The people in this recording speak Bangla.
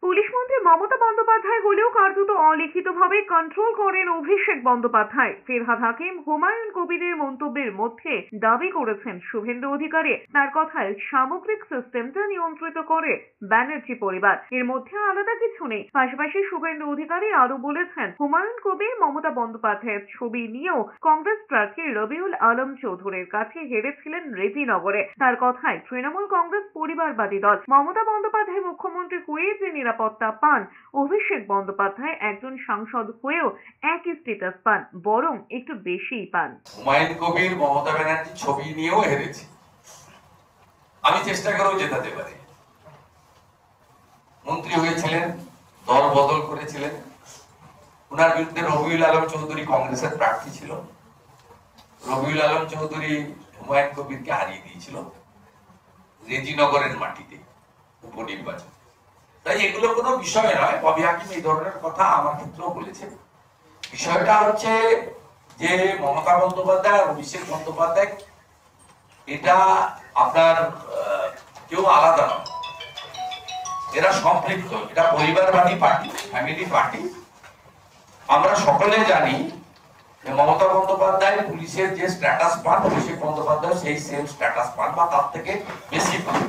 পুলিশ মন্ত্রী মমতা বন্দ্যোপাধ্যায় হলেও কার্যত অলিখিতভাবে কন্ট্রোল করেন অভিষেক বন্দ্যোপাধ্যায়। ফিরহাদ হাকিম হুমায়ুন কবিরের মন্তব্যের মধ্যে দাবি করেছেন শুভেন্দু অধিকারী তার কথায় সামগ্রিক সিস্টেমটা নিয়ন্ত্রিত করে ব্যানার্জি পরিবার, এর মধ্যে আলাদা কিছু নেই। পাশাপাশি শুভেন্দু অধিকারী আরো বলেছেন, হুমায়ুন কবির মমতা বন্দ্যোপাধ্যায়ের ছবি নিয়েও কংগ্রেস প্রার্থী রবিউল আলম চৌধুরীর কাছে হেরেছিলেন রেজিনগরে। তার কথায় তৃণমূল কংগ্রেস পরিবারবাদী দল। মমতা বন্দ্যোপাধ্যায় মুখ্যমন্ত্রী হয়ে যে নিরাপত্তা পান, অভিষেক বন্দ্যোপাধ্যায় একজন সাংসদ হয়েও একই স্ট্যাটাস পান, বরং একটু বেশিই পান। হুমায়ুন কবির মমতা ব্যানার্জির ছবি নিয়েও হেরেছে, আমি চেষ্টা করেও জেতাতে পারি। মন্ত্রী হয়েছিলেন, দল বদল করেছিলেন, ওনার বিরুদ্ধে রবিউল আলম চৌধুরী কংগ্রেসের প্রার্থী ছিল। রবিউল আলম চৌধুরী হুমায়ুন কবিরকে হারিয়ে দিয়েছিল রেজিনগরের মাটিতে উপনির্বাচন। তাই এগুলো কোনো বিষয় নয়। ববি হাকিম এই ধরনের কথা আমার ক্ষেত্রেও বলেছেন। বিষয়টা হচ্ছে যে মমতা বন্দ্যোপাধ্যায় আর অভিষেক বন্দ্যোপাধ্যায় এটা আপনার কেউ আলাদা নয়, এরা সম্পৃক্ত। এটা পরিবারবাদী পার্টি, ফ্যামিলি পার্টি। আমরা সকলে জানি যে মমতা বন্দ্যোপাধ্যায় পুলিশের যে স্ট্যাটাস পান, অভিষেক বন্দ্যোপাধ্যায় সেই সেম স্ট্যাটাস পান বা তার থেকে বেশি পান।